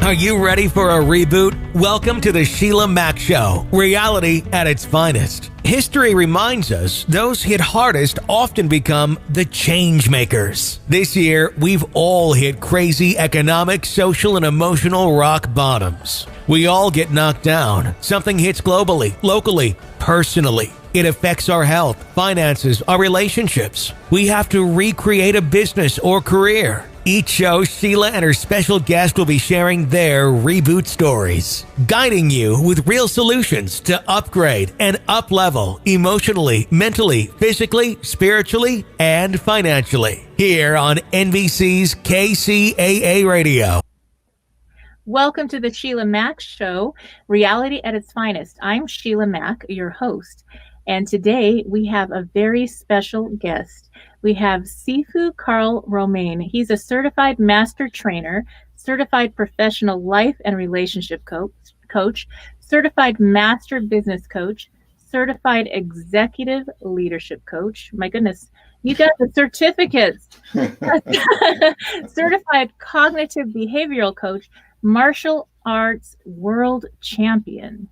Are you ready for a reboot? Welcome to the Sheila Mack Show, reality at its finest. History reminds us those hit hardest often become the change makers. This year, we've all hit crazy economic, social, and emotional rock bottoms. We all get knocked down. Something hits globally, locally, personally. It affects our health, finances, our relationships. We have to recreate a business or career. Each show, Sheila and her special guest will be sharing their reboot stories, guiding you with real solutions to upgrade and up-level emotionally, mentally, physically, spiritually, and financially. Here on NBC's KCAA Radio. Welcome to the Sheila Mack Show, reality at its finest. I'm Sheila Mack, your host, and today we have a very special guest. We have Sifu Karl Romain. He's a certified master trainer, certified professional life and relationship coach, certified master business coach, certified executive leadership coach. My goodness, you got the certificates. Certified cognitive behavioral coach, martial arts world champion.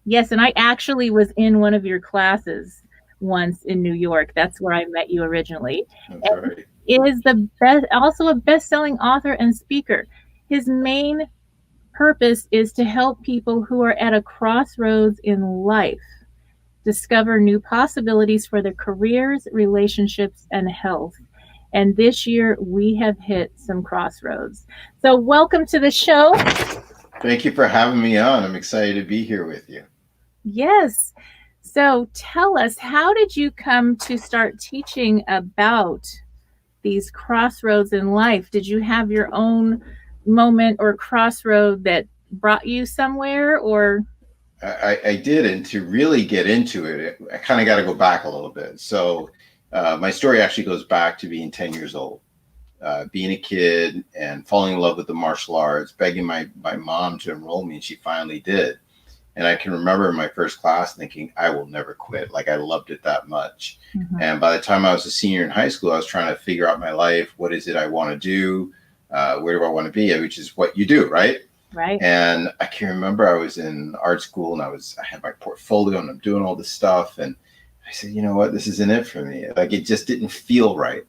Yes, and I actually was in one of your classes once in New York. That's where I met you originally. That's right. Is the best, also a best-selling author and speaker. His main purpose is to help people who are at a crossroads in life discover new possibilities for their careers, relationships, and health. And this year we have hit some crossroads. So welcome to the show. Thank you for having me on. I'm excited to be here with you. Yes. So tell us, how did you come to start teaching about these crossroads in life? Did you have your own moment or crossroad that brought you somewhere, or? I did, and to really get into it, I kind of got to go back a little bit. So my story actually goes back to being 10 years old, being a kid and falling in love with the martial arts, begging my mom to enroll me, and she finally did. And I can remember in my first class thinking, I will never quit. Like, I loved it that much. Mm-hmm. And by the time I was a senior in high school, I was trying to figure out my life. What is it I want to do? Where do I want to be? Which is what you do, right? Right. And I can remember I was in art school and I had my portfolio and I'm doing all this stuff. And I said, you know what? This isn't it for me. Like, it just didn't feel right.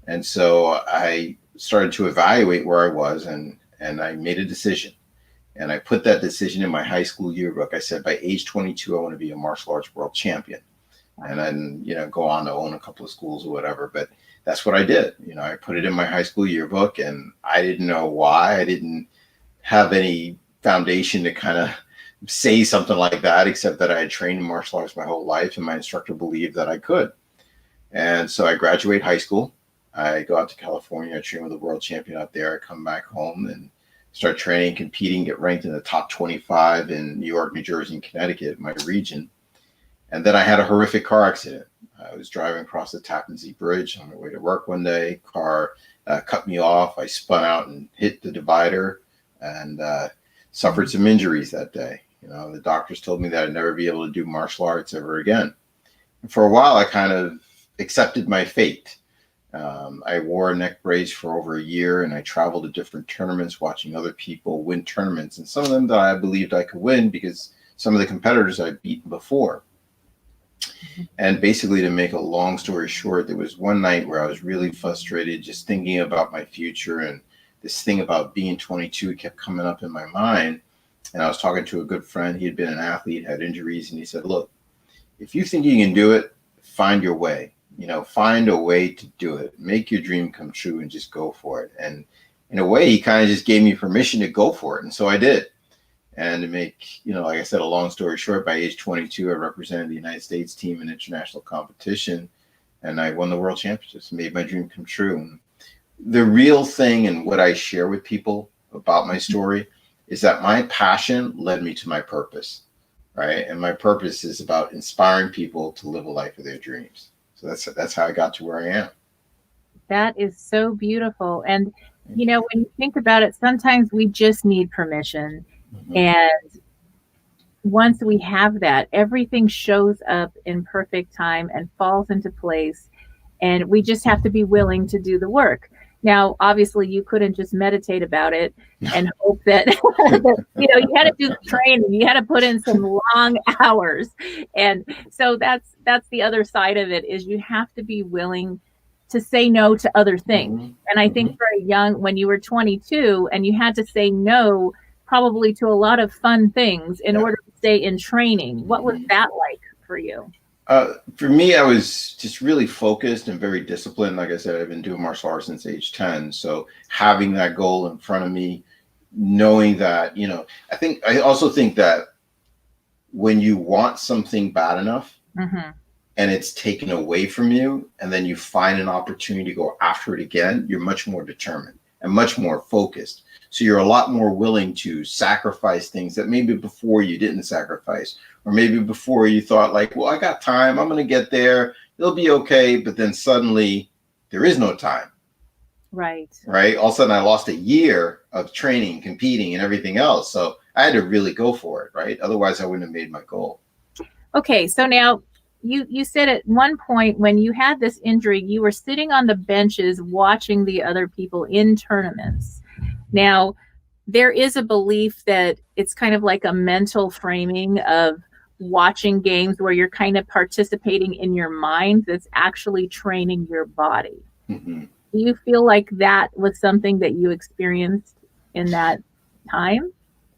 And so I started to evaluate where I was, and I made a decision. And I put that decision in my high school yearbook. I said, by age 22, I want to be a martial arts world champion. And then, go on to own a couple of schools or whatever. But that's what I did. I put it in my high school yearbook, and I didn't know why. I didn't have any foundation to kind of say something like that, except that I had trained in martial arts my whole life, and my instructor believed that I could. And so I graduate high school. I go out to California. I train with a world champion out there. I come back home and start training, competing, get ranked in the top 25 in New York, New Jersey, and Connecticut, my region. And then I had a horrific car accident. I was driving across the Tappan Zee Bridge on my way to work one day. Car cut me off. I spun out and hit the divider and suffered some injuries that day. The doctors told me that I'd never be able to do martial arts ever again. And for a while, I kind of accepted my fate. I wore a neck brace for over a year, and I traveled to different tournaments watching other people win tournaments, and some of them that I believed I could win because some of the competitors I'd beaten before. Mm-hmm. And basically, to make a long story short, there was one night where I was really frustrated, just thinking about my future, and this thing about being 22 kept coming up in my mind. And I was talking to a good friend. He had been an athlete, had injuries, and he said, look, if you think you can do it, find your way. Find a way to do it. Make your dream come true and just go for it. And in a way, he kind of just gave me permission to go for it. And so I did. And to make, like I said, a long story short, by age 22, I represented the United States team in international competition. And I won the world championships, made my dream come true. And the real thing and what I share with people about my story is that my passion led me to my purpose, right? And my purpose is about inspiring people to live a life of their dreams. So that's how I got to where I am. That is so beautiful. And, when you think about it, sometimes we just need permission. Mm-hmm. And once we have that, everything shows up in perfect time and falls into place. And we just have to be willing to do the work. Now, obviously, you couldn't just meditate about it and hope that, you had to do the training. You had to put in some long hours. And so that's the other side of it, is you have to be willing to say no to other things. And I think very young, when you were 22 and you had to say no probably to a lot of fun things in order to stay in training, what was that like for you? For me, I was just really focused and very disciplined. Like I said, I've been doing martial arts since age 10. So having that goal in front of me, knowing that, I also think that when you want something bad enough and it's taken away from you, and then you find an opportunity to go after it again, you're much more determined and much more focused. So you're a lot more willing to sacrifice things that maybe before you didn't sacrifice. Or maybe before you thought like, well, I got time, I'm going to get there, it'll be okay. But then suddenly there is no time. Right. All of a sudden I lost a year of training, competing, and everything else. So I had to really go for it, right? Otherwise I wouldn't have made my goal. Okay. So now you said at one point when you had this injury, you were sitting on the benches watching the other people in tournaments. Now, there is a belief that it's kind of like a mental framing of watching games where you're kind of participating in your mind that's actually training your body. Do you feel like that was something that you experienced in that time?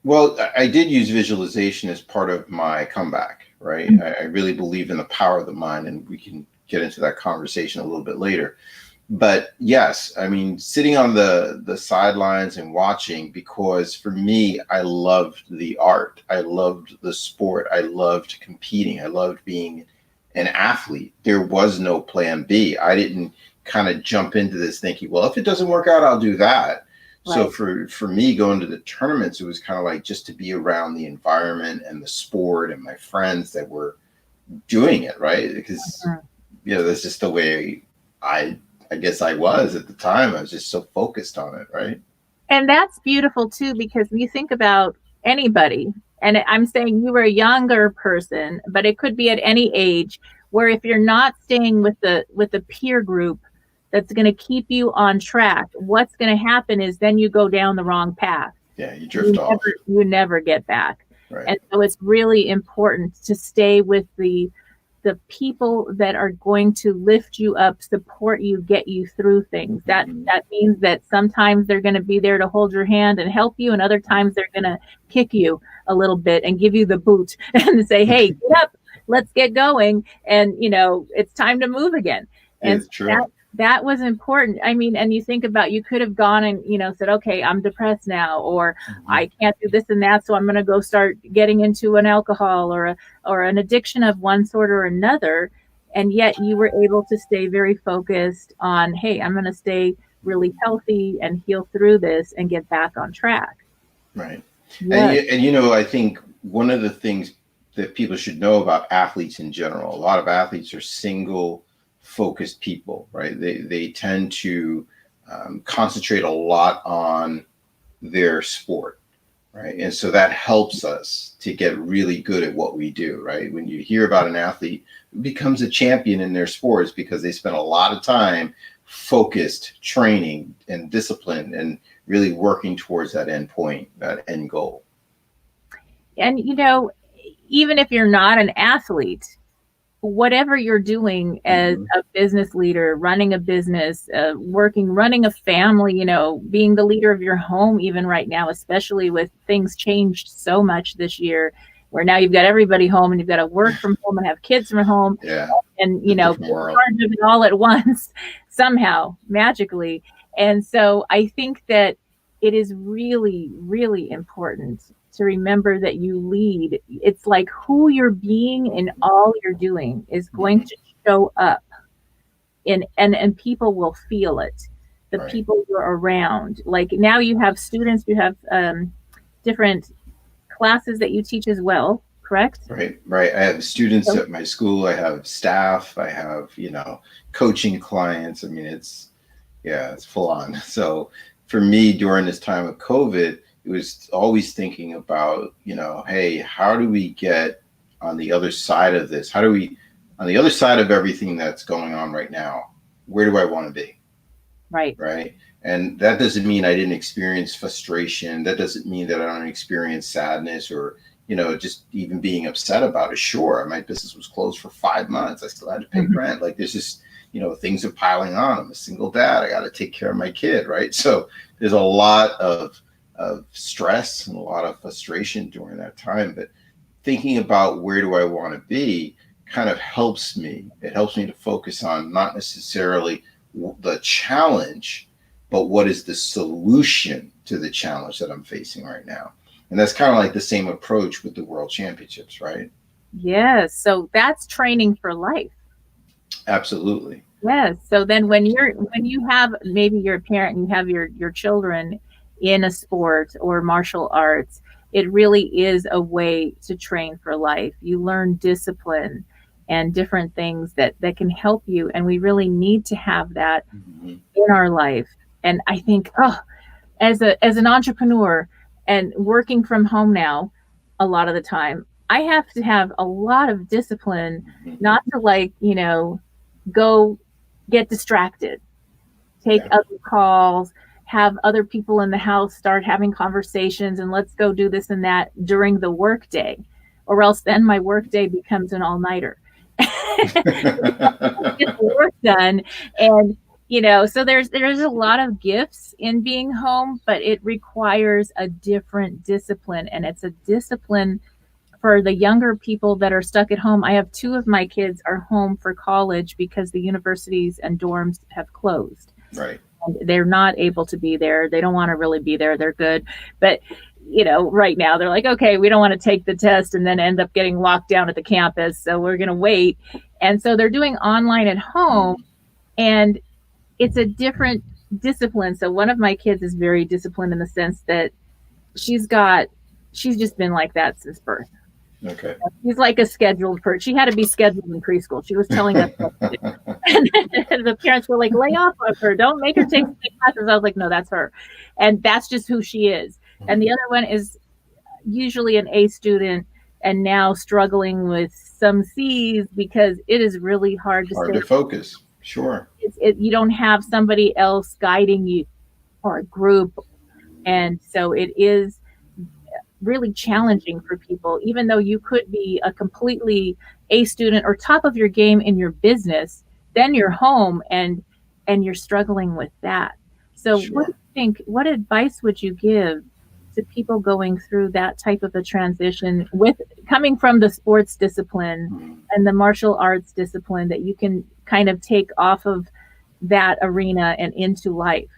Well, I did use visualization as part of my comeback, right? I really believe in the power of the mind, and we can get into that conversation a little bit later. But yes, I mean, sitting on the sidelines and watching, because for me, I loved the art. I loved the sport. I loved competing. I loved being an athlete. There was no plan B. I didn't kind of jump into this thinking, well, if it doesn't work out, I'll do that. Right. So for me, going to the tournaments, it was kind of like just to be around the environment and the sport and my friends that were doing it, right? Because, that's just the way I guess I was at the time. I was just so focused on it, right? And that's beautiful too, because when you think about anybody, and I'm saying you were a younger person, but it could be at any age, where if you're not staying with the peer group that's going to keep you on track, what's going to happen is then you go down the wrong path. Yeah, you drift off. You never get back. Right. And so it's really important to stay with the people that are going to lift you up, support you, get you through things. That means that sometimes they're going to be there to hold your hand and help you, and other times they're going to kick you a little bit and give you the boot and say, hey, get up, let's get going. And, it's time to move again. And it's true. That was important. I mean, and you think about, you could have gone and, said, okay, I'm depressed now, or I can't do this and that, so I'm going to go start getting into an alcohol or an addiction of one sort or another. And yet you were able to stay very focused on, hey, I'm going to stay really healthy and heal through this and get back on track. Right. Yes. And I think one of the things that people should know about athletes in general, a lot of athletes are single focused people, right? They tend to concentrate a lot on their sport, right? And so that helps us to get really good at what we do, right? When you hear about an athlete who becomes a champion in their sports because they spend a lot of time focused, training and discipline, and really working towards that end point, that end goal. And, even if you're not an athlete, whatever you're doing as a business leader, running a business, running a family, being the leader of your home, even right now, especially with things changed so much this year, where now you've got everybody home and you've got to work from home and have kids from home, and, be in charge of it all at once, somehow, magically. And so I think that it is really, really important to remember that you lead. It's like who you're being in all you're doing is going to show up and people will feel it. The people you're around. Like now you have students, you have different classes that you teach as well, correct? Right. I have students at my school. I have staff. I have, coaching clients. I mean, it's full on. So for me, during this time of COVID, it was always thinking about, hey, how do we get on the other side of this? How do we, on the other side of everything that's going on right now, where do I want to be? Right. And that doesn't mean I didn't experience frustration. That doesn't mean that I don't experience sadness or, just even being upset about it. Sure, my business was closed for 5 months. I still had to pay rent. Like there's just, things are piling on. I'm a single dad. I got to take care of my kid, right? So there's a lot of stress and a lot of frustration during that time. But thinking about where do I want to be kind of helps me. It helps me to focus on not necessarily the challenge, but what is the solution to the challenge that I'm facing right now. And that's kind of like the same approach with the World Championships, right? Yes. So that's training for life. Absolutely. Yes. So then when you have, maybe you're a parent and you have your children in a sport or martial arts, it really is a way to train for life. You learn discipline and different things that can help you. And we really need to have that in our life. And I think, as an entrepreneur and working from home now, a lot of the time, I have to have a lot of discipline, not to go get distracted, take other calls, have other people in the house start having conversations, and let's go do this and that during the work day, or else then my work day becomes an all-nighter. Get the work done. And so there's a lot of gifts in being home, but it requires a different discipline. And it's a discipline for the younger people that are stuck at home. I have 2 of my kids are home for college because the universities and dorms have closed. Right. And they're not able to be there. They don't want to really be there. They're good. But, right now they're like, okay, we don't want to take the test and then end up getting locked down at the campus. So we're going to wait. And so they're doing online at home, and it's a different discipline. So one of my kids is very disciplined in the sense that she's just been like that since birth. Okay. She's like a scheduled person. She had to be scheduled in preschool. She was telling us what to do. And the parents were like, lay off of her. Don't make her take classes. I was like, no, that's her. And that's just who she is. And the other one is usually an A student and now struggling with some C's because it is really hard to focus. Sure. You don't have somebody else guiding you or a group. And so it is really challenging for people, even though you could be a completely A student or top of your game in your business, then you're home and you're struggling with that. So Sure. What do you think, what advice would you give to people going through that type of a transition with coming from the sports discipline and the martial arts discipline that you can kind of take off of that arena and into life?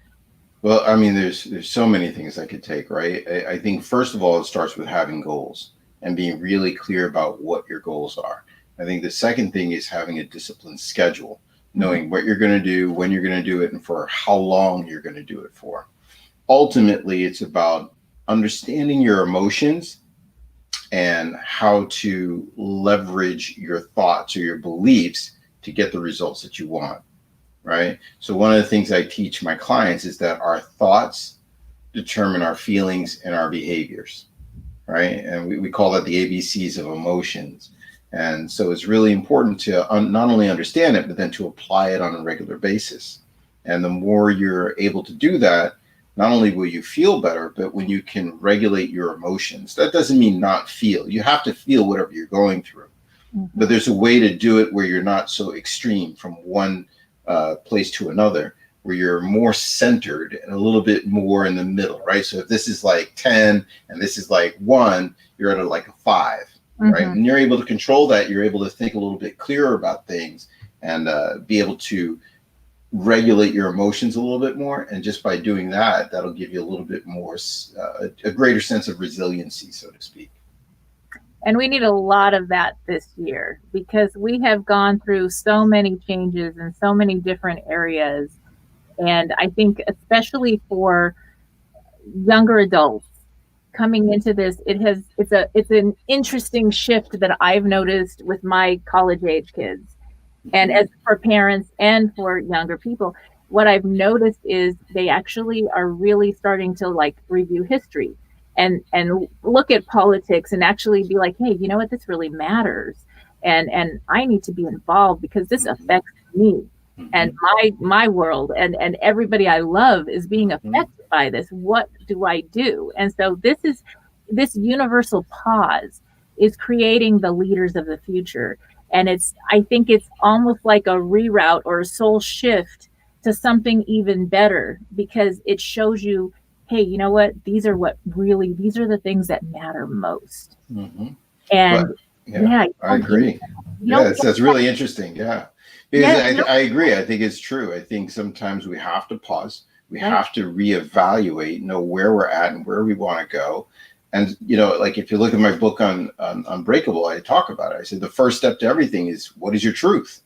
Well, I mean, there's so many things I could take, right? I think first of all, it starts with having goals and being really clear about what your goals are. I think the second thing is having a disciplined schedule, knowing what you're going to do, when you're going to do it, and for how long you're going to do it for. Ultimately, it's about understanding your emotions and how to leverage your thoughts or your beliefs to get the results that you want, right? So one of the things I teach my clients is that our thoughts determine our feelings and our behaviors, right? And we call that the ABCs of emotions. And so it's really important to not only understand it, but then to apply it on a regular basis. And the more you're able to do that, not only will you feel better, but when you can regulate your emotions, that doesn't mean not feel. You have to feel whatever you're going through. But there's a way to do it where you're not so extreme from one place to another, where you're more centered and a little bit more in the middle, right? So if this is like 10 and this is like 1, you're at like a 5, right? And you're able to control that. You're able to think a little bit clearer about things and be able to regulate your emotions a little bit more. And just by doing that, that'll give you a little bit more, a greater sense of resiliency, so to speak. And we need a lot of that this year because we have gone through so many changes in so many different areas. And I think especially for younger adults coming into this, it's an interesting shift that I've noticed with my college age kids. And as for parents and for younger people, what I've noticed is they actually are really starting to like review history and look at politics and actually be like, hey, you know what, this really matters. And I need to be involved because this affects me. and my world and everybody I love is being affected by this. What do I do? And so this universal pause is creating the leaders of the future. And I think it's almost like a reroute or a soul shift to something even better, because it shows you, hey, you know what? These are the things that matter most. And I agree. That's really interesting. Yeah. Because I agree. I think it's true. I think sometimes we have to pause. We have to reevaluate, know where we're at and where we want to go. And, like if you look at my book on Unbreakable, I talk about it. I said the first step to everything is, what is your truth?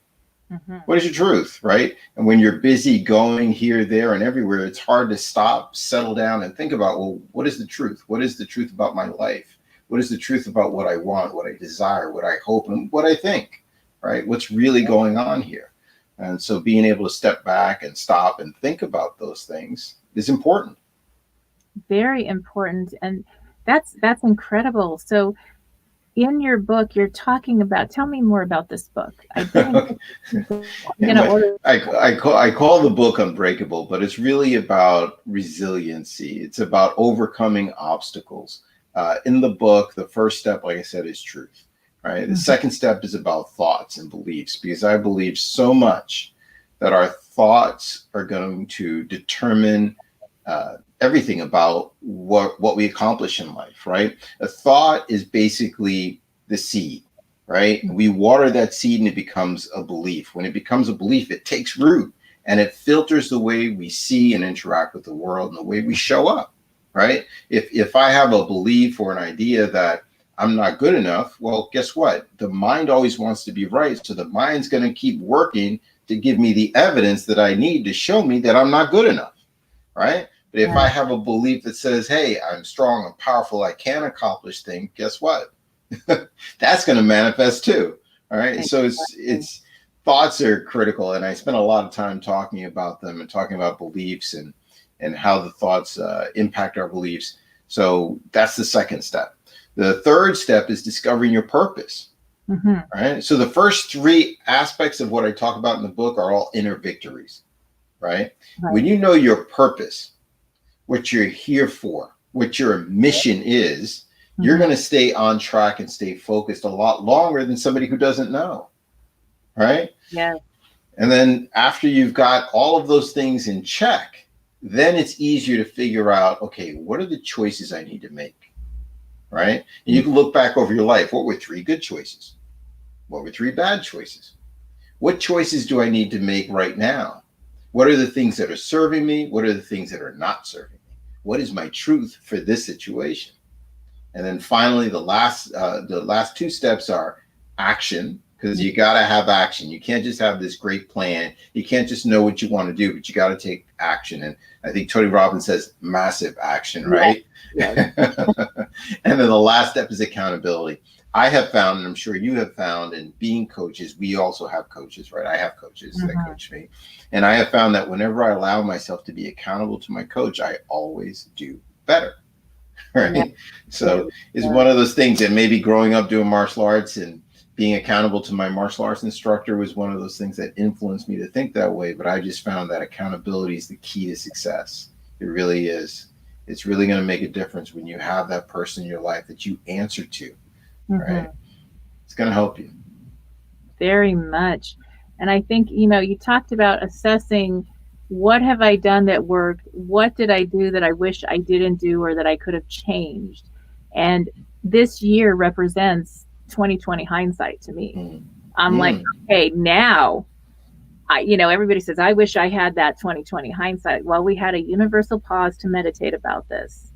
What is your truth, right? And when you're busy going here, there, and everywhere, it's hard to stop, settle down, and think about, well, what is the truth? What is the truth about my life? What is the truth about what I want, what I desire, what I hope, and what I think, right? What's really going on here? And so being able to step back and stop and think about those things is important. Very important. And that's incredible. So in your book, you're talking about, tell me more about this book. I call the book Unbreakable, but it's really about resiliency. It's about overcoming obstacles. In the book, the first step, like I said, is truth, right? The second step is about thoughts and beliefs, because I believe so much that our thoughts are going to determine everything about what we accomplish in life, right? A thought is basically the seed, right? We water that seed and it becomes a belief. When it becomes a belief, it takes root and it filters the way we see and interact with the world and the way we show up, right? If I have a belief or an idea that I'm not good enough, well, guess what? The mind always wants to be right. So the mind's going to keep working to give me the evidence that I need to show me that I'm not good enough, right? But if I have a belief that says, hey, I'm strong, I'm powerful, I can accomplish things, guess what? That's going to manifest too. All right. So it's thoughts are critical. And I spent a lot of time talking about them and talking about beliefs and how the thoughts impact our beliefs. So that's the second step. The third step is discovering your purpose. Right. So the first three aspects of what I talk about in the book are all inner victories. Right. When you know your purpose, what you're here for, what your mission is, you're going to stay on track and stay focused a lot longer than somebody who doesn't know. Right. Yeah. And then after you've got all of those things in check, then it's easier to figure out, okay, what are the choices I need to make? Right. And you can look back over your life. What were 3 good choices? What were 3 bad choices? What choices do I need to make right now? What are the things that are serving me? What are the things that are not serving me? What is my truth for this situation? And then finally, the last 2 steps are action, because you got to have action. You can't just have this great plan. You can't just know what you want to do, but you got to take action. And I think Tony Robbins says massive action, right? Yeah. And then the last step is accountability. I have found, and I'm sure you have found, and being coaches, we also have coaches, right? I have coaches that coach me. And I have found that whenever I allow myself to be accountable to my coach, I always do better, right? Yeah. So it's one of those things that maybe growing up doing martial arts and being accountable to my martial arts instructor was one of those things that influenced me to think that way. But I just found that accountability is the key to success. It really is. It's really going to make a difference when you have that person in your life that you answer to. Right. It's going to help you. Very much. And I think, you talked about assessing, what have I done that worked? What did I do that I wish I didn't do or that I could have changed? And this year represents 2020 hindsight to me. I'm like, okay, now, everybody says, I wish I had that 2020 hindsight. Well, we had a universal pause to meditate about this.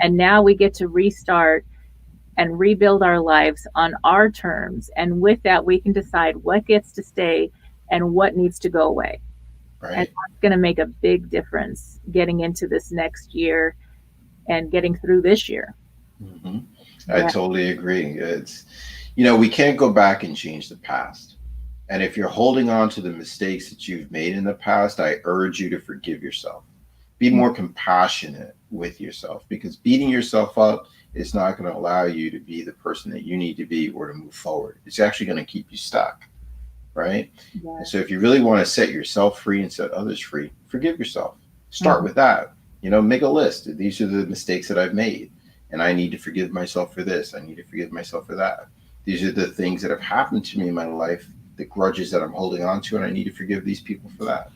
And now we get to restart and rebuild our lives on our terms. And with that, we can decide what gets to stay and what needs to go away. Right. And that's going to make a big difference getting into this next year and getting through this year. I totally agree. It's, we can't go back and change the past. And if you're holding on to the mistakes that you've made in the past, I urge you to forgive yourself. Be more compassionate with yourself, because beating yourself up is not going to allow you to be the person that you need to be or to move forward. It's actually going to keep you stuck, right? Yes. And so if you really want to set yourself free and set others free, forgive yourself. Start with that. Make a list. These are the mistakes that I've made, and I need to forgive myself for this. I need to forgive myself for that. These are the things that have happened to me in my life, the grudges that I'm holding on to, and I need to forgive these people for that.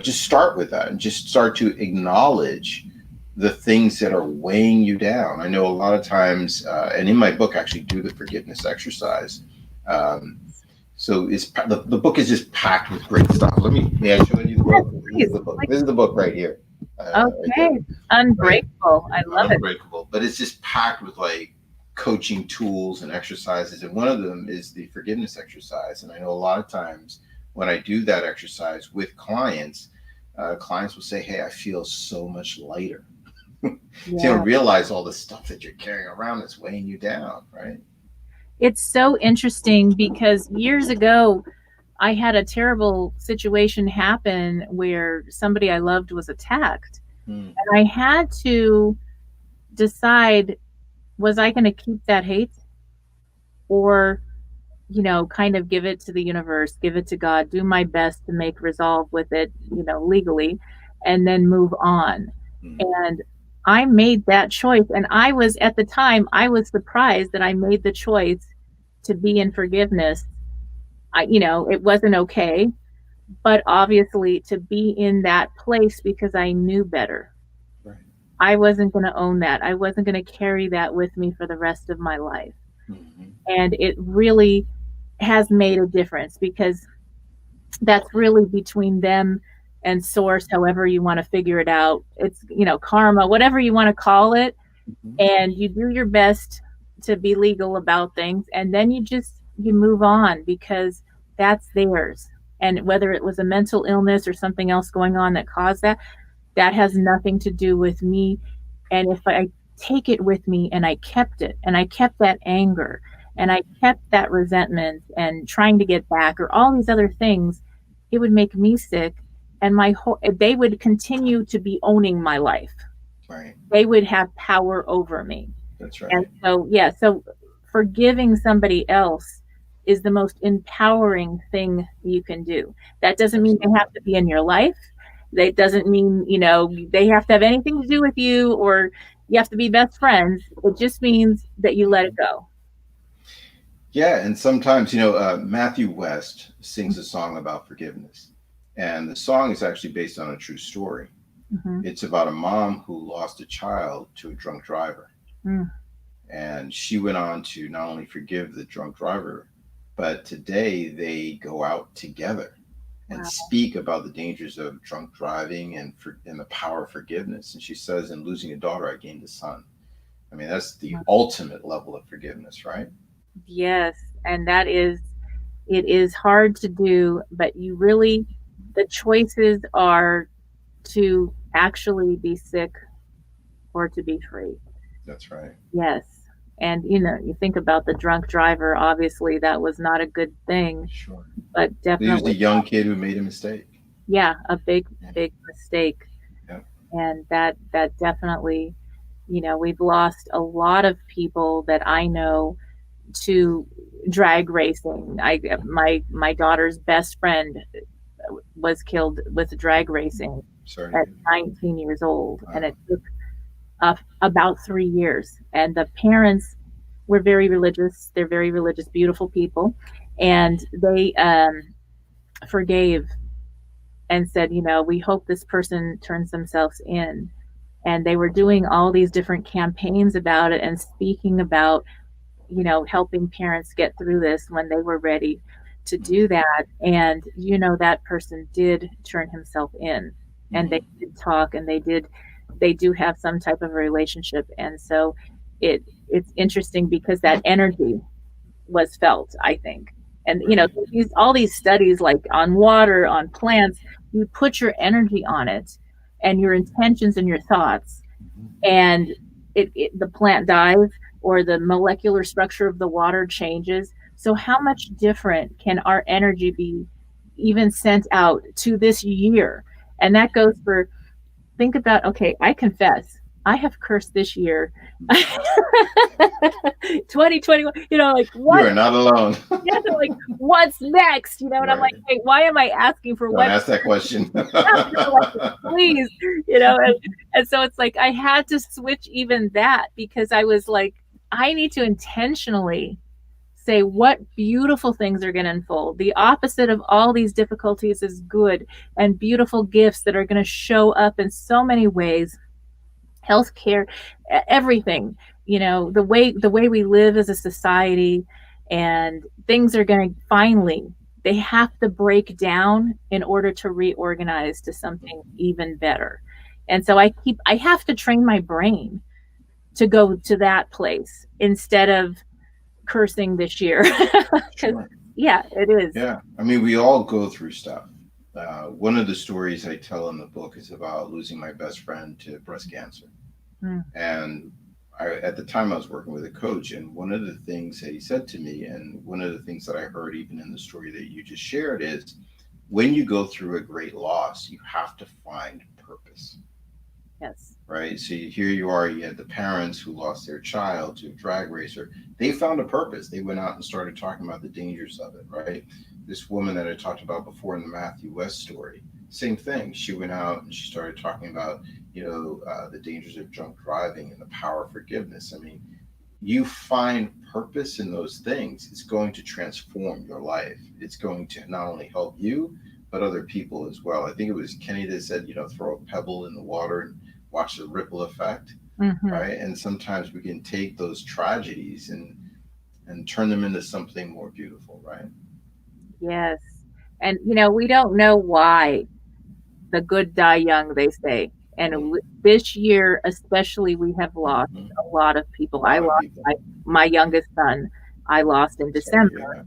Just start with that and just start to acknowledge the things that are weighing you down. I know a lot of times, and in my book, I actually do the forgiveness exercise. So the book is just packed with great stuff. May I show you the book? This is the book. This is the book right here. Okay, right Unbreakable. Right? I love Unbreakable. But it's just packed with like coaching tools and exercises, and one of them is the forgiveness exercise. And I know a lot of times when I do that exercise with clients, clients will say, "Hey, I feel so much lighter." So you don't realize all the stuff that you're carrying around that's weighing you down, right? It's so interesting because years ago, I had a terrible situation happen where somebody I loved was attacked. And I had to decide, was I going to keep that hate or, kind of give it to the universe, give it to God, do my best to make resolve with it, legally, and then move on. And I made that choice. And at the time, I was surprised that I made the choice to be in forgiveness. It wasn't okay, but obviously to be in that place because I knew better. Right. I wasn't going to own that. I wasn't going to carry that with me for the rest of my life. And it really has made a difference because that's really between them and source, however you want to figure it out. It's, karma, whatever you want to call it. And you do your best to be legal about things. And then you move on because that's theirs. And whether it was a mental illness or something else going on that caused that has nothing to do with me. And if I take it with me and I kept it and I kept that anger and I kept that resentment and trying to get back or all these other things, it would make me sick. And they would continue to be owning my life. Right. They would have power over me. That's right. And so forgiving somebody else is the most empowering thing you can do. That doesn't mean they have to be in your life. That doesn't mean, they have to have anything to do with you or you have to be best friends. It just means that you let it go. Yeah. And sometimes, Matthew West sings a song about forgiveness. And the song is actually based on a true story. It's about a mom who lost a child to a drunk driver. And she went on to not only forgive the drunk driver, but today they go out together and speak about the dangers of drunk driving and the power of forgiveness. And she says, in losing a daughter, I gained a son. I mean, that's the ultimate level of forgiveness, right? Yes. And it is hard to do, but the choices are to actually be sick or to be free. That's right. Yes. And, you think about the drunk driver, obviously that was not a good thing. Sure. But definitely. He was a young kid who made a mistake. Yeah, a big mistake. Yeah. And that definitely, we've lost a lot of people that I know to drag racing. My daughter's best friend was killed with drag racing at 19 years old. Wow. And it took about 3 years. And the parents were very religious. They're very religious, beautiful people. And they forgave and said, we hope this person turns themselves in. And they were doing all these different campaigns about it and speaking about, helping parents get through this when they were ready to do that. And, that person did turn himself in and they did talk and they do have some type of a relationship. And so it's interesting because that energy was felt, I think. And, all these studies like on water, on plants, you put your energy on it and your intentions and your thoughts and the plant dies or the molecular structure of the water changes. So how much different can our energy be even sent out to this year? And that goes for, think about, okay, I confess I have cursed this year. 2021, like what? You are not alone. Yeah, they're like, what's next? And I'm like, hey, why am I asking for Don't what? ask that question. Like, please, and so it's like I had to switch even that, because I was like, I need to intentionally say what beautiful things are going to unfold. The opposite of all these difficulties is good and beautiful gifts that are going to show up in so many ways. Healthcare, everything, the way we live as a society, and things are going to finally, they have to break down in order to reorganize to something even better. And so I have to train my brain to go to that place instead of cursing this year. Sure. Yeah, it is. Yeah. I mean, we all go through stuff. One of the stories I tell in the book is about losing my best friend to breast cancer. And at the time I was working with a coach, and one of the things that he said to me, and one of the things that I heard even in the story that you just shared, is when you go through a great loss, you have to find purpose. Yes. Right. So here you are, you had the parents who lost their child to a drag racer. They found a purpose. They went out and started talking about the dangers of it. Right. This woman that I talked about before in the Matthew West story, same thing. She went out and she started talking about, the dangers of drunk driving and the power of forgiveness. I mean, you find purpose in those things, it's going to transform your life. It's going to not only help you, but other people as well. I think it was Kenny that said, throw a pebble in the water and watch the ripple effect, right? And sometimes we can take those tragedies and turn them into something more beautiful, right? Yes. And, we don't know why the good die young, they say. And this year, especially, we have lost a lot of people. I lost my youngest son. I lost in December.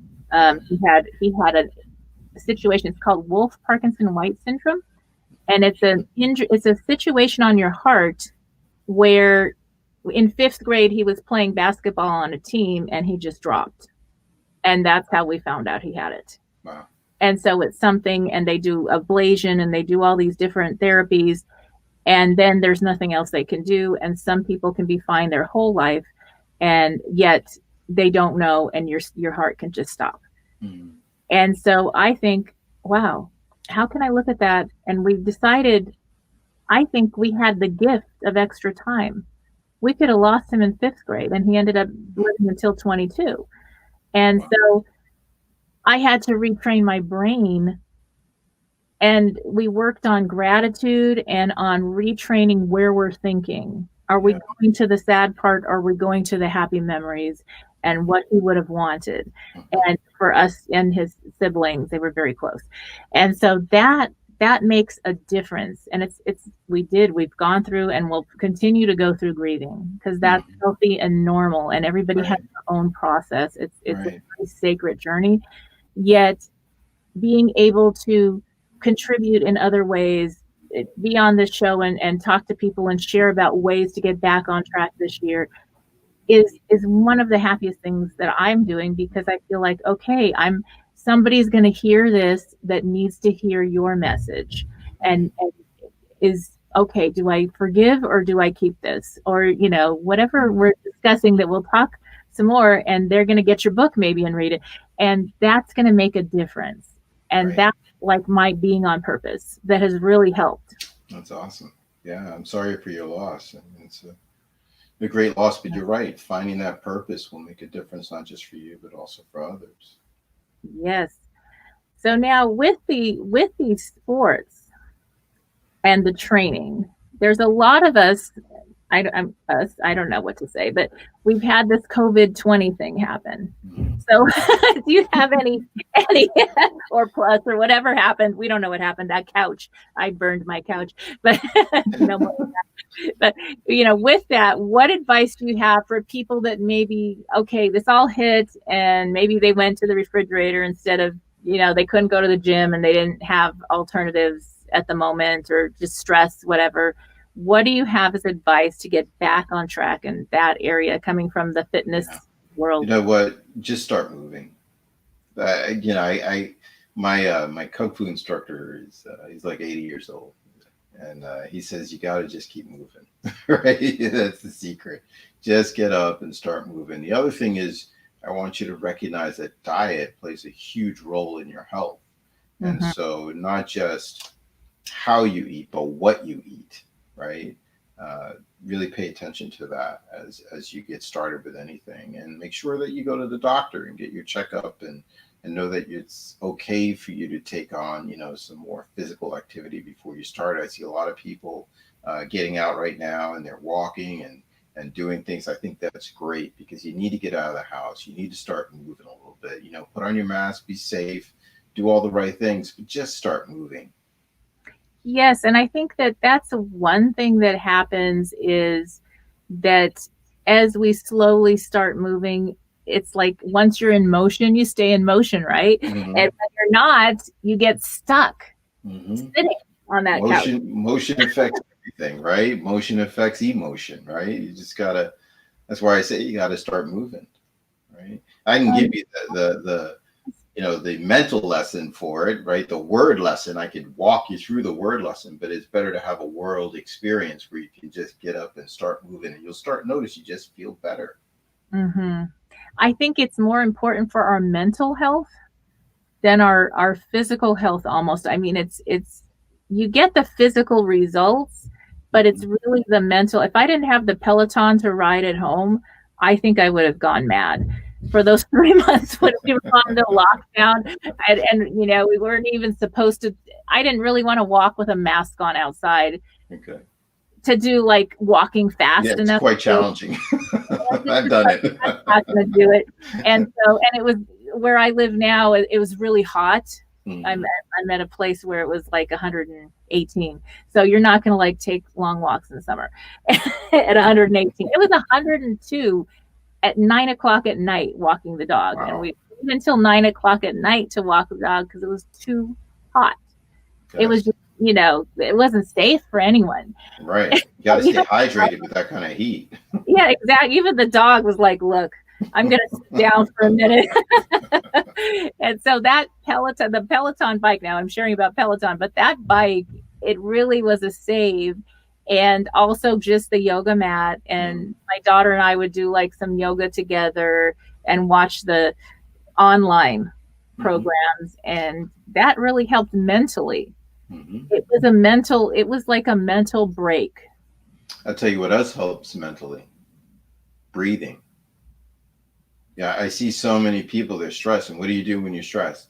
He had a situation. It's called Wolff Parkinson White syndrome, and it's a situation on your heart where, in 5th grade, he was playing basketball on a team and he just dropped, and that's how we found out he had it. Wow. And so it's something, and they do ablation and they do all these different therapies. And then there's nothing else they can do. And some people can be fine their whole life, and yet they don't know, and your heart can just stop. And so I think, wow, how can I look at that? And we decided, I think we had the gift of extra time. We could have lost him in 5th grade, and he ended up living until 22. And so I had to retrain my brain. And we worked on gratitude and on retraining where we're thinking. Are we going to the sad part? Or are we going to the happy memories and what he would have wanted? And for us and his siblings, they were very close. And so that makes a difference. And we've gone through and we'll continue to go through grieving, because that's healthy and normal. And everybody has their own process. It's a very sacred journey. Yet being able to contribute in other ways, be on this show and talk to people and share about ways to get back on track this year is one of the happiest things that I'm doing, because I feel like, okay, somebody's going to hear this that needs to hear your message, and is okay, do I forgive or do I keep this, or whatever we're discussing, that we'll talk some more, and they're going to get your book maybe and read it, and that's going to make a difference. And that's like my being on purpose that has really helped. That's awesome. Yeah, I'm sorry for your loss. I mean, it's a great loss, but you're right. Finding that purpose will make a difference, not just for you, but also for others. Yes. So now with these sports and the training, there's a lot of us. I don't know what to say, but we've had this COVID-20 thing happen. So do you have any or plus or whatever happened? We don't know what happened. That couch, I burned my couch, but no more than that. But with that, what advice do you have for people that maybe, okay, this all hit and maybe they went to the refrigerator instead of, they couldn't go to the gym and they didn't have alternatives at the moment, or just stress, whatever. What do you have as advice to get back on track in that area, coming from the fitness world? You know what? Just start moving. My Kung Fu instructor he's like 80 years old, And he says, you got to just keep moving, right? That's the secret. Just get up and start moving. The other thing is, I want you to recognize that diet plays a huge role in your health. And so not just how you eat, but what you eat, right? Really pay attention to that as you get started with anything, and make sure that you go to the doctor and get your checkup, and know that it's okay for you to take on, some more physical activity before you start. I see a lot of people getting out right now, and they're walking and doing things. I think that's great, because you need to get out of the house. You need to start moving a little bit, put on your mask, be safe, do all the right things, but just start moving. Yes, and I think that that's one thing that happens, is that as we slowly start moving, it's like once you're in motion, you stay in motion, right? And when you're not, you get stuck sitting on that couch. Motion affects everything, right? Motion affects emotion, right? You just gotta. That's why I say you gotta start moving, right? I can give you the mental lesson for it, right? The word lesson, I could walk you through the word lesson, but it's better to have a world experience where you can just get up and start moving, and you'll start notice you just feel better. I think it's more important for our mental health than our physical health almost. I mean, it's you get the physical results, but it's really the mental. If I didn't have the Peloton to ride at home, I think I would have gone mad for those 3 months when we were on the lockdown, and we weren't even supposed to. I didn't really want to walk with a mask on outside. Okay. To do like walking fast, yeah, it's quite challenging. I've done it. I'm not going to do it, and it was where I live now. It was really hot. I'm at a place where it was like 118. So you're not going to like take long walks in the summer at 118. It was 102 at 9 o'clock at night walking the dog. Wow. And we waited until 9 o'clock at night to walk the dog because it was too hot. Gosh. It was just, it wasn't safe for anyone. Right. You got to stay hydrated with that kind of heat. Yeah, exactly. Even the dog was like, look, I'm going to sit down for a minute. And so that the Peloton bike, now I'm sharing about Peloton, but that bike, it really was a save. And also just the yoga mat. And my daughter and I would do like some yoga together and watch the online programs. And that really helped mentally. It was like a mental break. I'll tell you what else helps mentally. Breathing. Yeah, I see so many people, they're stressed. And what do you do when you're stressed?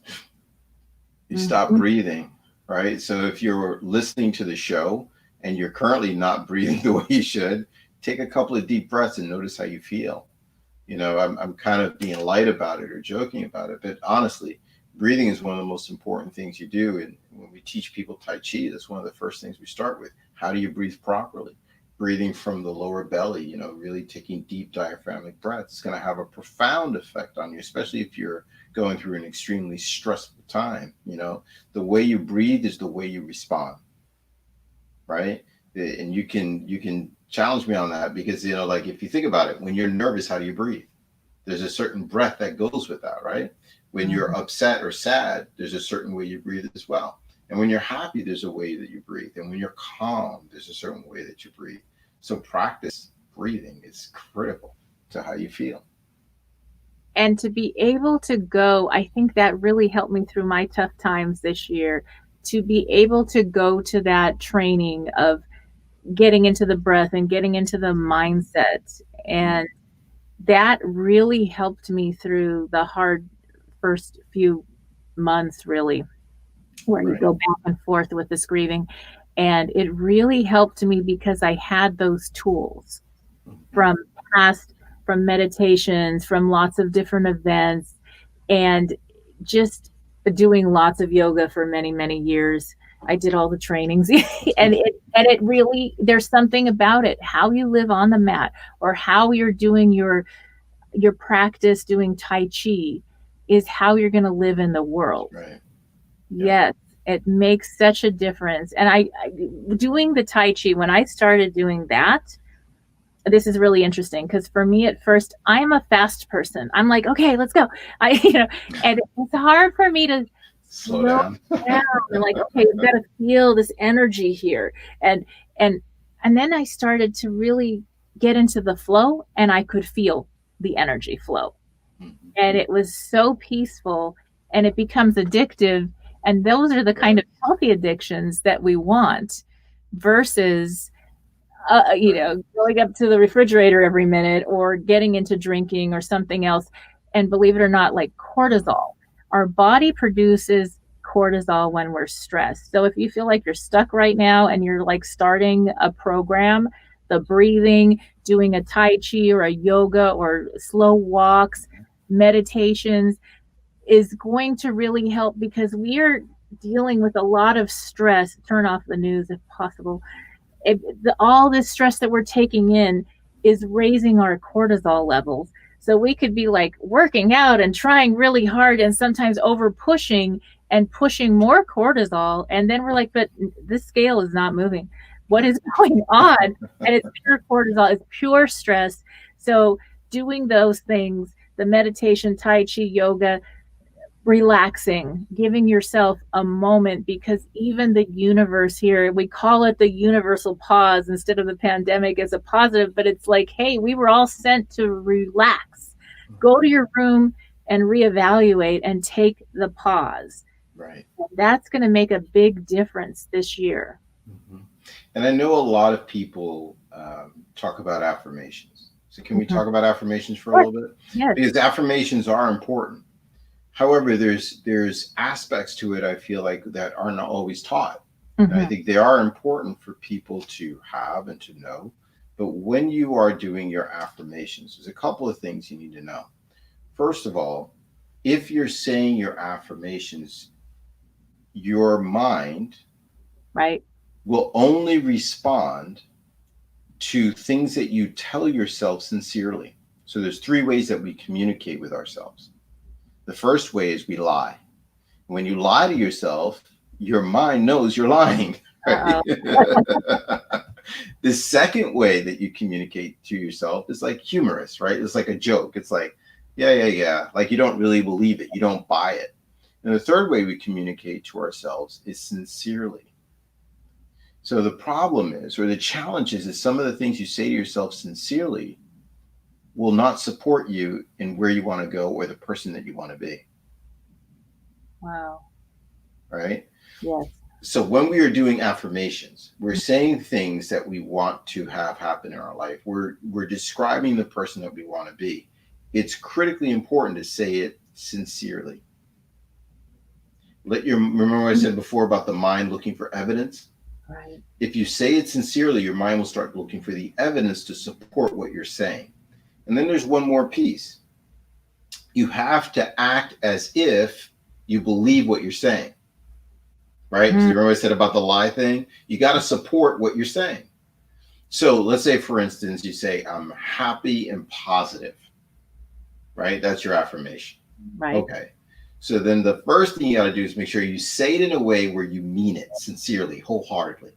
You stop breathing, right? So if you're listening to the show and you're currently not breathing the way you should, take a couple of deep breaths and notice how you feel. I'm kind of being light about it or joking about it, but honestly, breathing is one of the most important things you do. And when we teach people Tai Chi, that's one of the first things we start with. How do you breathe properly? Breathing from the lower belly, really taking deep diaphragmatic breaths. It's going to have a profound effect on you, especially if you're going through an extremely stressful time. The way you breathe is the way you respond, right? And you can challenge me on that because, like if you think about it, when you're nervous, how do you breathe? There's a certain breath that goes with that, right? When you're upset or sad, there's a certain way you breathe as well. And when you're happy, there's a way that you breathe. And when you're calm, there's a certain way that you breathe. So practice breathing is critical to how you feel. And to be able to go, I think that really helped me through my tough times this year, to be able to go to that training of getting into the breath and getting into the mindset. And that really helped me through the hard first few months, really, where you go back and forth with this grieving. And it really helped me because I had those tools from meditations, from lots of different events, and just doing lots of yoga for many, many years. I did all the trainings and it really, there's something about it, how you live on the mat or how you're doing your practice doing Tai Chi is how you're going to live in the world. Right. Yes. It makes such a difference. And I doing the Tai Chi, when I started doing that, this is really interesting because for me at first, I'm a fast person. I'm like, okay, let's go. And it's hard for me to Slow down. down and like, okay, I've got to feel this energy here. And and and then I started to really get into the flow, and I could feel the energy flow. Mhm. And it was so peaceful, and it becomes addictive. And those are the kind of healthy addictions that we want versus going up to the refrigerator every minute or getting into drinking or something else. And believe it or not, like cortisol, our body produces cortisol when we're stressed. So if you feel like you're stuck right now and you're like starting a program, the breathing, doing a Tai Chi or a yoga or slow walks, meditations is going to really help, because we are dealing with a lot of stress. Turn off the news if possible. All this stress that we're taking in is raising our cortisol levels. So we could be like working out and trying really hard and sometimes over pushing and pushing more cortisol. And then we're like, but this scale is not moving. What is going on? And it's pure cortisol. It's pure stress. So doing those things, the meditation, Tai Chi, yoga, relaxing, giving yourself a moment, because even the universe here, we call it the universal pause instead of the pandemic as a positive, but it's like, hey, we were all sent to relax. Go to your room and reevaluate and take the pause. Right. And that's going to make a big difference this year. Mm-hmm. And I know a lot of people talk about affirmations. So can we talk about affirmations for a little bit? Yes. Because affirmations are important. However, there's aspects to it, I feel like, that are not always taught. Mm-hmm. And I think they are important for people to have and to know. But when you are doing your affirmations, there's a couple of things you need to know. First of all, if you're saying your affirmations, your mind will only respond to things that you tell yourself sincerely. So there's three ways that we communicate with ourselves. The first way is we lie. When you lie to yourself, your mind knows you're lying. Right? The second way that you communicate to yourself is like humorous, right? It's like a joke. It's like, yeah. Like you don't really believe it. You don't buy it. And the third way we communicate to ourselves is sincerely. So the problem is, or the challenge is some of the things you say to yourself sincerely will not support you in where you want to go or the person that you want to be. Wow. Right? Yes. So when we are doing affirmations, we're saying things that we want to have happen in our life. We're describing the person that we want to be. It's critically important to say it sincerely. Remember what I said before about the mind looking for evidence? Right. If you say it sincerely, your mind will start looking for the evidence to support what you're saying. And then there's one more piece. You have to act as if you believe what you're saying, right? Mm-hmm. So you remember what I said about the lie thing? You got to support what you're saying. So let's say, for instance, you say, I'm happy and positive, right? That's your affirmation. Right. Okay. So then the first thing you got to do is make sure you say it in a way where you mean it sincerely, wholeheartedly.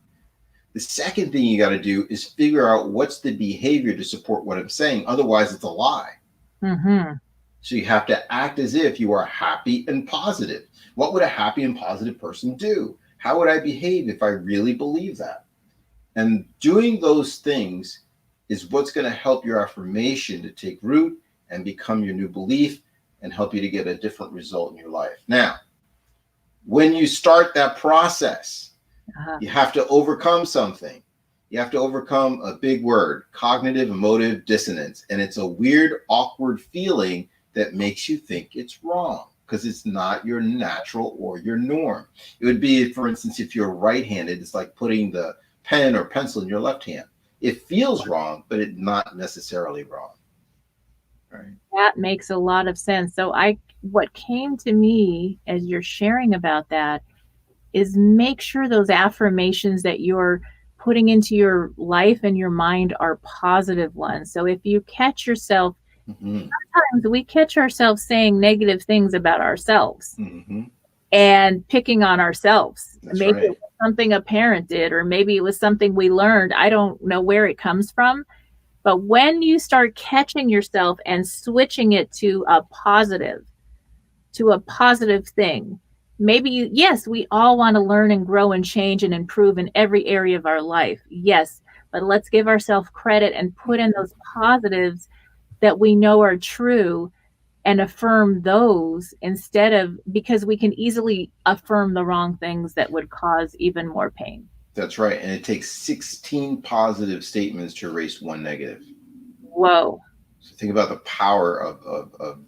The second thing you got to do is figure out what's the behavior to support what I'm saying. Otherwise, it's a lie. Mm-hmm. So you have to act as if you are happy and positive. What would a happy and positive person do? How would I behave if I really believe that? And doing those things is what's going to help your affirmation to take root and become your new belief and help you to get a different result in your life. Now, when you start that process, you have to overcome something. You have to overcome a big word, cognitive emotive dissonance. And it's a weird, awkward feeling that makes you think it's wrong because it's not your natural or your norm. It would be, for instance, if you're right-handed, it's like putting the pen or pencil in your left hand. It feels wrong, but it's not necessarily wrong. Right. That makes a lot of sense. So what came to me as you're sharing about that is make sure those affirmations that you're putting into your life and your mind are positive ones. So if you catch yourself, sometimes we catch ourselves saying negative things about ourselves and picking on ourselves. That's maybe right. It was something a parent did, or maybe it was something we learned. I don't know where it comes from. But when you start catching yourself and switching it to a positive thing, maybe, yes, we all want to learn and grow and change and improve in every area of our life. Yes. But let's give ourselves credit and put in those positives that we know are true and affirm those instead of, because we can easily affirm the wrong things that would cause even more pain. That's right. And it takes 16 positive statements to erase one negative. Whoa. So think about the power of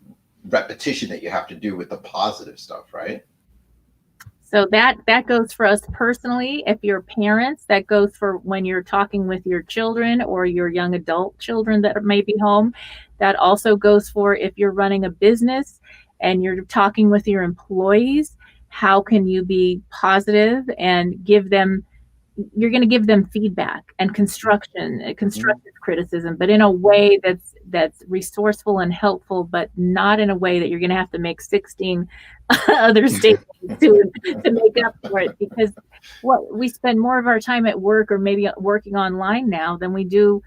repetition that you have to do with the positive stuff, right? So that goes for us personally. If you're parents, that goes for when you're talking with your children or your young adult children that may be home. That also goes for if you're running a business and you're talking with your employees. How can you be positive and give them, you're going to give them feedback and constructive criticism, but in a way that's resourceful and helpful, but not in a way that you're going to have to make 16 other statements to make up for it, because what we spend more of our time at work or maybe working online now than we do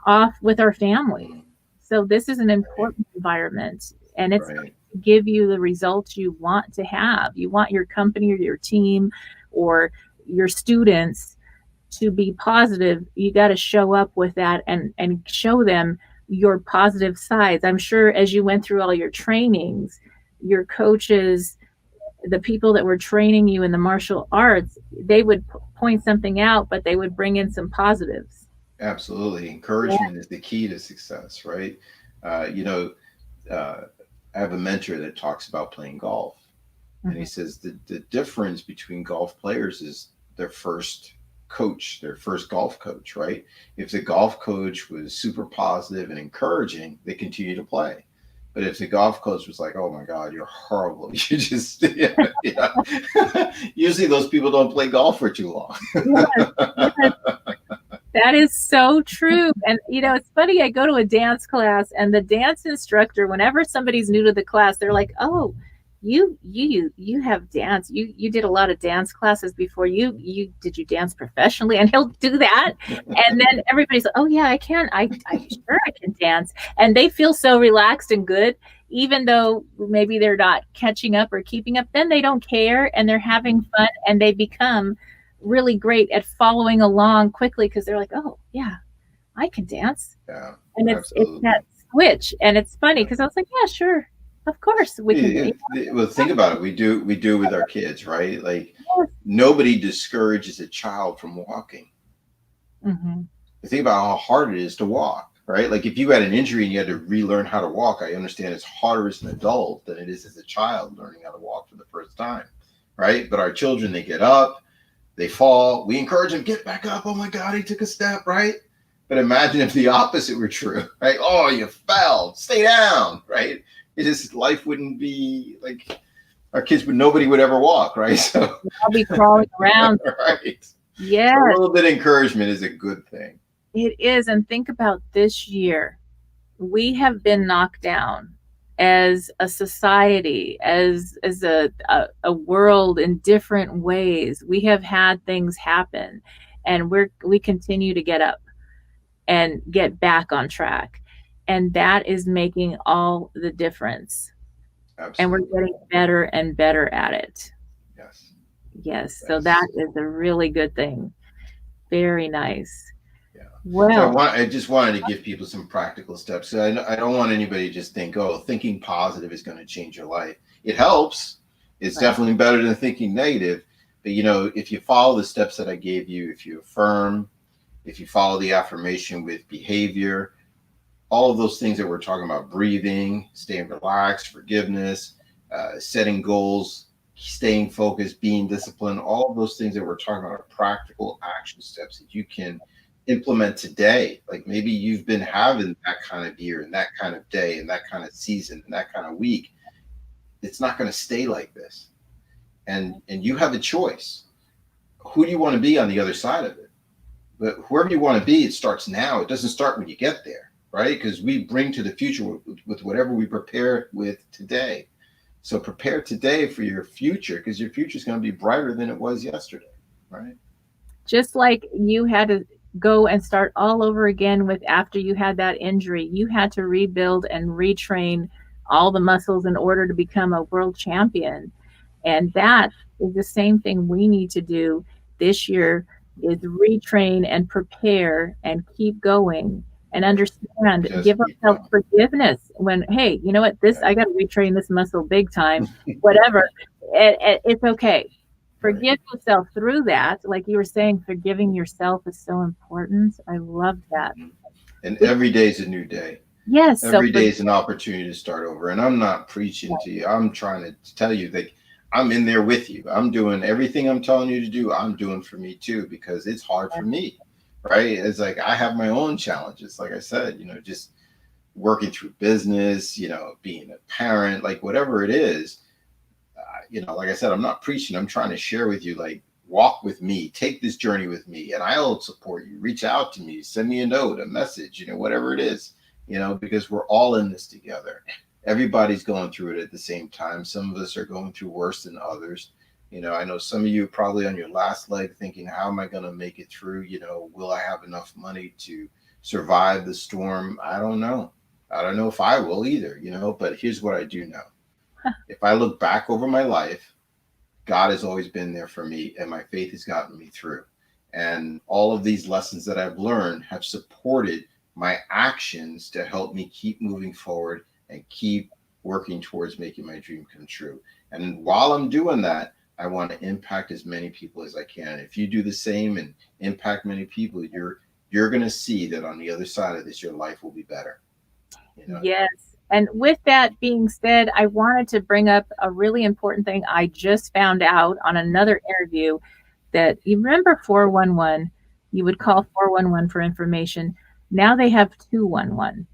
off with our family. So this is an important environment, and it's going to give you the results you want to have. You want your company or your team or your students to be positive. You got to show up with that and show them your positive sides. I'm sure as you went through all your trainings, your coaches, the people that were training you in the martial arts, they would point something out, but they would bring in some positives. Absolutely. Encouragement is the key to success, right? I have a mentor that talks about playing golf. And he says the difference between golf players is their first coach, their first golf coach, right? If the golf coach was super positive and encouraging, they continue to play. But if the golf coach was like, "Oh my God, you're horrible," you just, usually those people don't play golf for too long. Yes. That is so true. And, it's funny. I go to a dance class and the dance instructor, whenever somebody's new to the class, they're like, "Oh, you have dance. You did a lot of dance classes before. Did you dance professionally?" And he'll do that. And then everybody's like, "Oh yeah, I can. I sure I can dance." And they feel so relaxed and good, even though maybe they're not catching up or keeping up. Then they don't care and they're having fun, and they become really great at following along quickly because they're like, "Oh yeah, I can dance." Yeah, and it's that switch. And it's funny because I was like, "Yeah, sure. Of course we can." Well, think about it. We do with our kids, right? Like nobody discourages a child from walking. Think about how hard it is to walk, right? Like if you had an injury and you had to relearn how to walk, I understand it's harder as an adult than it is as a child learning how to walk for the first time, right? But our children, they get up, they fall, we encourage them, get back up. Oh my God, he took a step, right? But imagine if the opposite were true, right? Oh, you fell, stay down, right? Life wouldn't be like our kids nobody would ever walk, right? So I'll be crawling around. Right. Yeah. So a little bit of encouragement is a good thing. It is. And think about this year. We have been knocked down as a society, as a world in different ways. We have had things happen, and we continue to get up and get back on track. And that is making all the difference. Absolutely. And we're getting better and better at it. Yes. So that is a really good thing. Very nice. Yeah. Well, so I just wanted to give people some practical steps. So I don't want anybody to just think, "Oh, thinking positive is going to change your life." It helps. It's definitely better than thinking negative. But, if you follow the steps that I gave you, if you affirm, if you follow the affirmation with behavior, all of those things that we're talking about, breathing, staying relaxed, forgiveness, setting goals, staying focused, being disciplined, all of those things that we're talking about are practical action steps that you can implement today. Like maybe you've been having that kind of year and that kind of day and that kind of season and that kind of week. It's not going to stay like this. And you have a choice. Who do you want to be on the other side of it? But whoever you want to be, it starts now. It doesn't start when you get there. Right? Because we bring to the future with whatever we prepare with today. So prepare today for your future, because your future is going to be brighter than it was yesterday. Right? Just like you had to go and start all over again after you had that injury, you had to rebuild and retrain all the muscles in order to become a world champion. And that is the same thing we need to do this year, is retrain and prepare and keep going and understand, Just give keep ourselves going. forgiveness when, hey, you know what, I got to retrain this muscle big time, whatever. It's okay. Forgive yourself through that. Like you were saying, forgiving yourself is so important. I love that. And every day is a new day. Yes. Every day is an opportunity to start over. And I'm not preaching to you. I'm trying to tell you that I'm in there with you. I'm doing everything I'm telling you to do. I'm doing for me too, because it's hard for me, right? It's like I have my own challenges. Like I said, just working through business, being a parent, like whatever it is, like I said, I'm not preaching. I'm trying to share with you, like, walk with me, take this journey with me, and I'll support you. Reach out to me, send me a note, a message, whatever it is, because we're all in this together. Everybody's going through it at the same time. Some of us are going through worse than others. I know some of you are probably on your last leg thinking, how am I going to make it through? Will I have enough money to survive the storm? I don't know. I don't know if I will either, but here's what I do know. If I look back over my life, God has always been there for me, and my faith has gotten me through. And all of these lessons that I've learned have supported my actions to help me keep moving forward and keep working towards making my dream come true. And while I'm doing that, I want to impact as many people as I can. If you do the same and impact many people, you're going to see that on the other side of this, your life will be better. Yes. And with that being said, I wanted to bring up a really important thing I just found out on another interview, that you remember 411, you would call 411 for information. Now they have 211.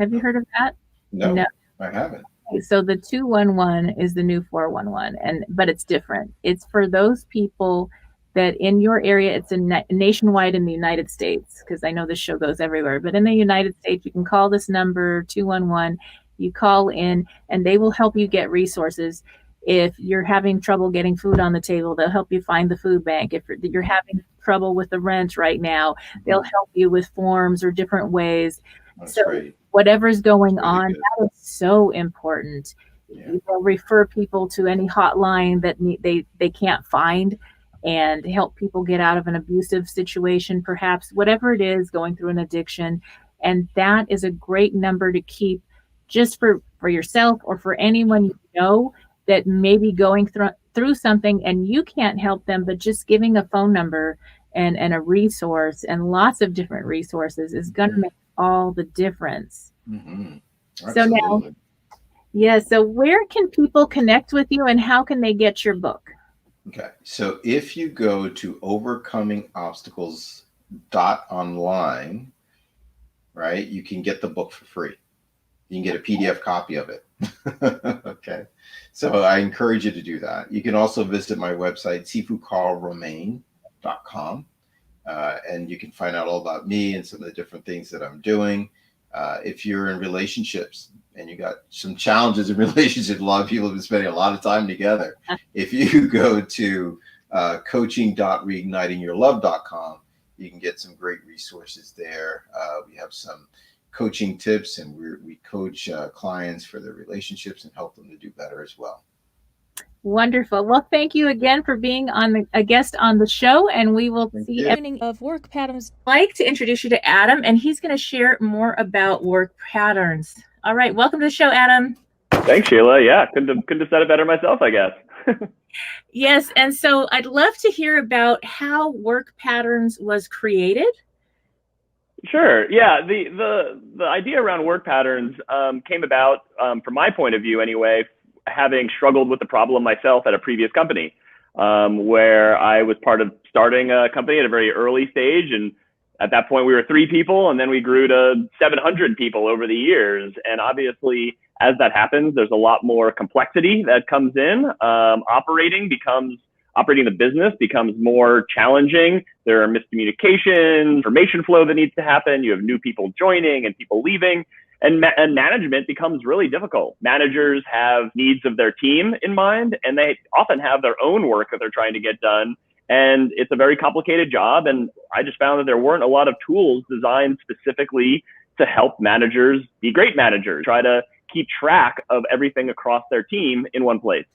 Have you heard of that? No, I haven't. So the 211 is the new 411, but it's different. It's for those people that in your area, it's nationwide in the United States, because I know this show goes everywhere, but in the United States, you can call this number 211. You call in and they will help you get resources. If you're having trouble getting food on the table, they'll help you find the food bank. If you're having trouble with the rent right now, they'll help you with forms or different ways. That's so great. Whatever's going really on, good. That is so important. Yeah. They'll refer people to any hotline that they can't find, and help people get out of an abusive situation, perhaps, whatever it is, going through an addiction. And that is a great number to keep, just for yourself or for anyone you know that may be going through something and you can't help them, but just giving a phone number and a resource, and lots of different resources, is going to make all the difference. Mm-hmm. So now, so where can people connect with you, and how can they get your book? Okay, so if you go to overcomingobstacles.online, right, you can get the book for free. You can get a PDF copy of it. Okay, so I encourage you to do that. You can also visit my website, sifukarlromain.com, and you can find out all about me and some of the different things that I'm doing. If you're in relationships and you got some challenges in relationships, a lot of people have been spending a lot of time together. If you go to coaching.reignitingyourlove.com, you can get some great resources there. We have some coaching tips, and we coach clients for their relationships and help them to do better as well. Wonderful. Well, thank you again for being a guest on the show, and we will see everything of work patterns. I'd like to introduce you to Adam, and he's going to share more about work patterns. All right, welcome to the show, Adam. Thanks, Sheila. Yeah, couldn't have said it better myself, I guess. Yes, and so I'd love to hear about how work patterns was created. Sure. Yeah, the idea around work patterns came about, from my point of view anyway, having struggled with the problem myself at a previous company, where I was part of starting a company at a very early stage. And at that point, we were 3 people, and then we grew to 700 people over the years. And obviously, as that happens, there's a lot more complexity that comes in. Operating the business becomes more challenging. There are miscommunications, information flow that needs to happen. You have new people joining and people leaving. And management becomes really difficult. Managers have needs of their team in mind, and they often have their own work that they're trying to get done. And it's a very complicated job. And I just found that there weren't a lot of tools designed specifically to help managers be great managers, try to keep track of everything across their team in one place.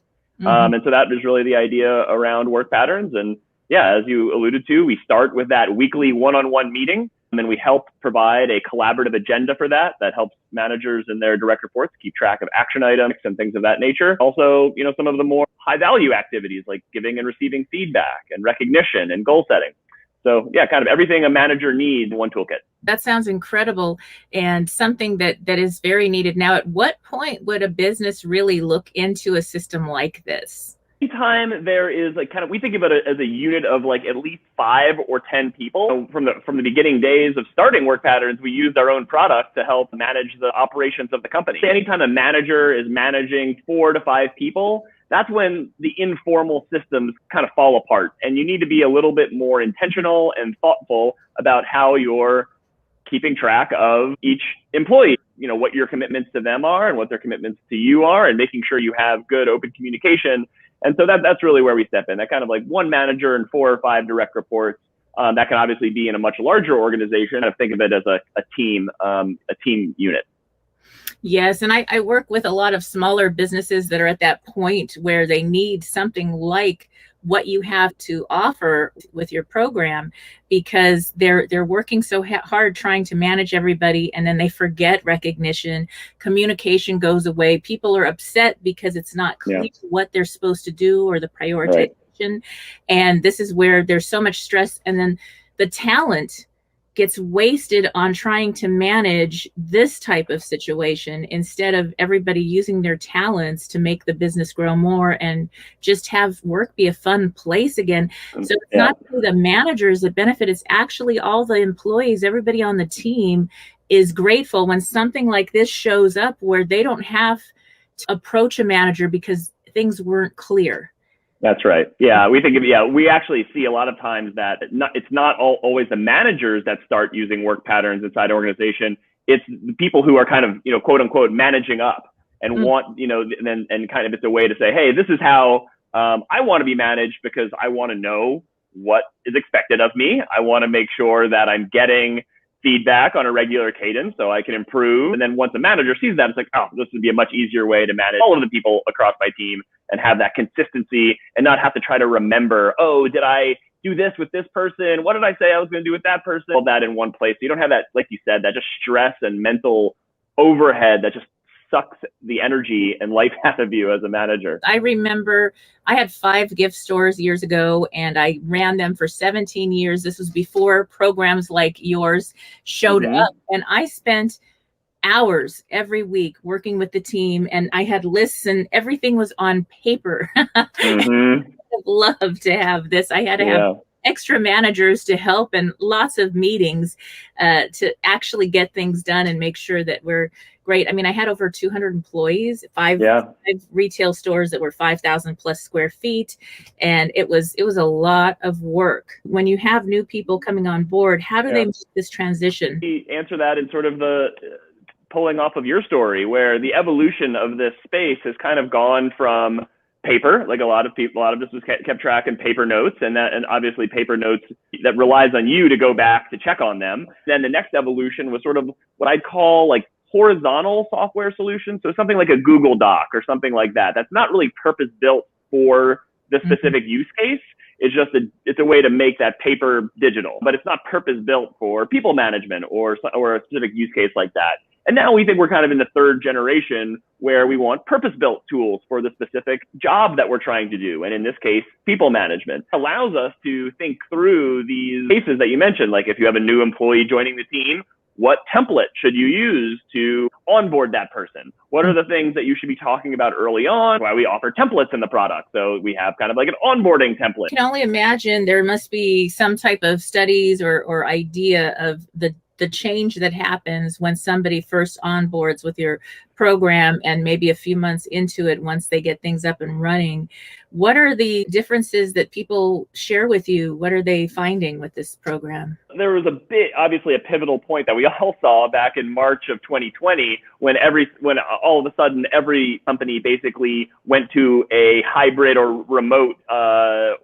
And so that is really the idea around work patterns. And yeah, as you alluded to, we start with that weekly one-on-one meeting, and then we help provide a collaborative agenda for that helps managers and their direct reports keep track of action items and things of that nature. Also, some of the more high value activities like giving and receiving feedback and recognition and goal setting. So yeah, kind of everything a manager needs in one toolkit. That sounds incredible and something that is very needed. Now, at what point would a business really look into a system like this? Anytime there is we think about it as a unit of at least 5 or 10 people. So from the beginning days of starting work patterns, we used our own product to help manage the operations of the company. Anytime a manager is managing 4 to 5 people, that's when the informal systems kind of fall apart. And you need to be a little bit more intentional and thoughtful about how you're keeping track of each employee, what your commitments to them are and what their commitments to you are, and making sure you have good open communication. And so that's really where we step in. That kind of one manager and 4 or 5 direct reports. That can obviously be in a much larger organization. I think of it as a team unit. Yes, and I work with a lot of smaller businesses that are at that point where they need something like what you have to offer with your program, because they're working so hard trying to manage everybody, and then they forget recognition. Communication goes away. People are upset because it's not clear what they're supposed to do or the prioritization. Right. And this is where there's so much stress, and then the talent gets wasted on trying to manage this type of situation instead of everybody using their talents to make the business grow more and just have work be a fun place again. So it's not the managers that benefit, it's actually all the employees, everybody on the team is grateful when something like this shows up where they don't have to approach a manager because things weren't clear. That's right. Yeah, we actually see a lot of times that it's not always the managers that start using work patterns inside an organization. It's the people who are kind of, quote unquote, managing up and want, and kind of it's a way to say, hey, this is how I want to be managed because I want to know what is expected of me. I want to make sure that I'm getting feedback on a regular cadence so I can improve. And then once a manager sees that, it's like, oh, this would be a much easier way to manage all of the people across my team and have that consistency and not have to try to remember, oh, did I do this with this person? What did I say I was going to do with that person? All that in one place. So you don't have that, like you said, that just stress and mental overhead that just sucks the energy and life out of you as a manager. I remember I had 5 gift stores years ago, and I ran them for 17 years. This was before programs like yours showed up, and I spent hours every week working with the team, and I had lists and everything was on paper. I'd love to have this. I had to have extra managers to help and lots of meetings to actually get things done and make sure that we're great. I mean, I had over 200 employees, 5 retail stores that were 5,000 plus square feet. And it was a lot of work. When you have new people coming on board, how do they make this transition? We answer that in sort of the pulling off of your story, where the evolution of this space has kind of gone from paper, like a lot of this was kept track in paper notes, and obviously paper notes that relies on you to go back to check on them. Then the next evolution was sort of what I'd call like horizontal software solutions. So something like a Google Doc or something like that. That's not really purpose built for the specific use case. It's just it's a way to make that paper digital, but it's not purpose built for people management or a specific use case like that. And now we think we're kind of in the 3rd generation where we want purpose-built tools for the specific job that we're trying to do. And in this case, people management allows us to think through these cases that you mentioned. Like if you have a new employee joining the team, what template should you use to onboard that person? What are the things that you should be talking about early on? Why we offer templates in the product. So we have kind of like an onboarding template. I can only imagine there must be some type of studies or idea of the change that happens when somebody first onboards with your program and maybe a few months into it, once they get things up and running. What are the differences that people share with you? What are they finding with this program? There was obviously a pivotal point that we all saw back in March of 2020 when all of a sudden every company basically went to a hybrid or remote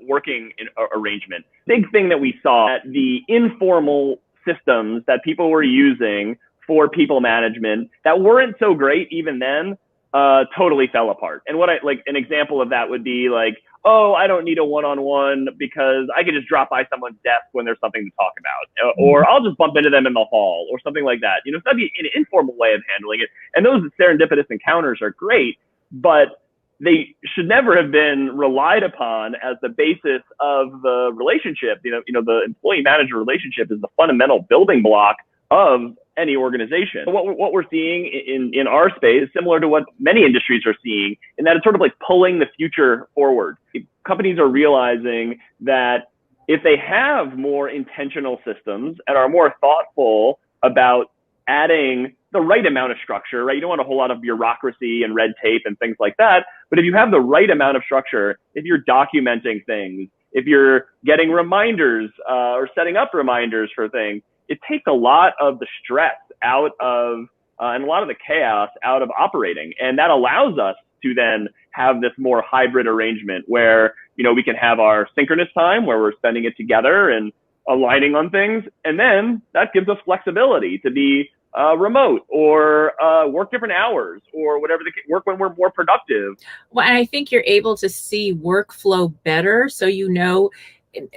working arrangement. Big thing that we saw, that the informal systems that people were using for people management that weren't so great even then totally fell apart. And what like an example of that would be like, oh, I don't need a one-on-one because I can just drop by someone's desk when there's something to talk about, or I'll just bump into them in the hall or something like that. So that'd be an informal way of handling it. And those serendipitous encounters are great, but they should never have been relied upon as the basis of the relationship. The employee-manager relationship is the fundamental building block of any organization. So what we're seeing in our space is similar to what many industries are seeing, in that it's sort of like pulling the future forward. Companies are realizing that if they have more intentional systems and are more thoughtful about adding the right amount of structure, right? You don't want a whole lot of bureaucracy and red tape and things like that. But if you have the right amount of structure, if you're documenting things, if you're getting reminders or setting up reminders for things, it takes a lot of the stress out of and a lot of the chaos out of operating. And that allows us to then have this more hybrid arrangement where, we can have our synchronous time where we're spending it together and aligning on things. And then that gives us flexibility to be remote or work different hours or whatever, work when we're more productive. Well, and I think you're able to see workflow better. So,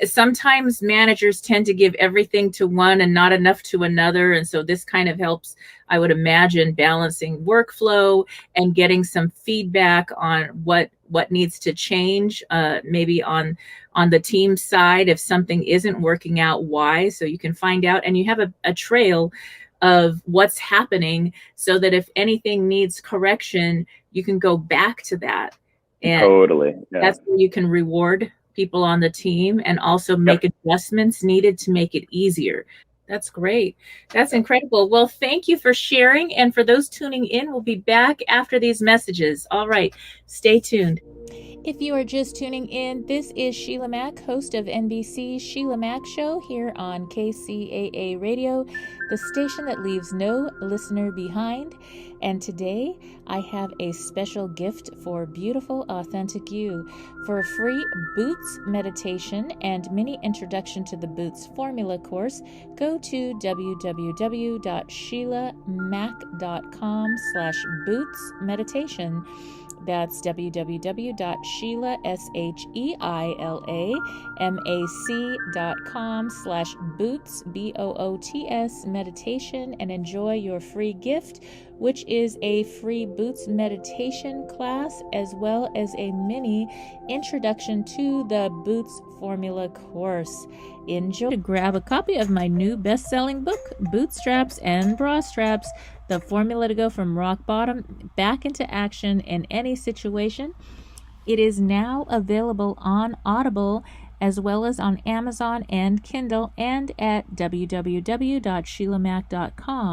sometimes managers tend to give everything to one and not enough to another. And so this kind of helps, I would imagine, balancing workflow and getting some feedback on what needs to change, maybe on the team side, if something isn't working out, why. So you can find out, and you have a trail of what's happening so that if anything needs correction, you can go back to that. And totally. Yeah. That's where you can reward people on the team and also make adjustments needed to make it easier. That's great. That's incredible. Well, thank you for sharing. And for those tuning in, we'll be back after these messages. All right, stay tuned. If you are just tuning in, this is Sheila Mack, host of NBC's Sheila Mack Show here on KCAA Radio, the station that leaves no listener behind. And today I have a special gift for beautiful, authentic you. For a free Boots meditation and mini introduction to the Boots formula course, go to www.sheilamac.com/Boots meditation. That's www.Sheilamac.com/Boots, BOOTS meditation, and enjoy your free gift, which is a free Boots meditation class as well as a mini introduction to the Boots formula course. Enjoy. To grab a copy of my new best-selling book, Bootstraps and Bra Straps, the formula to go from rock bottom back into action in any situation. It is now available on Audible as well as on Amazon and Kindle and at www.sheilamac.com.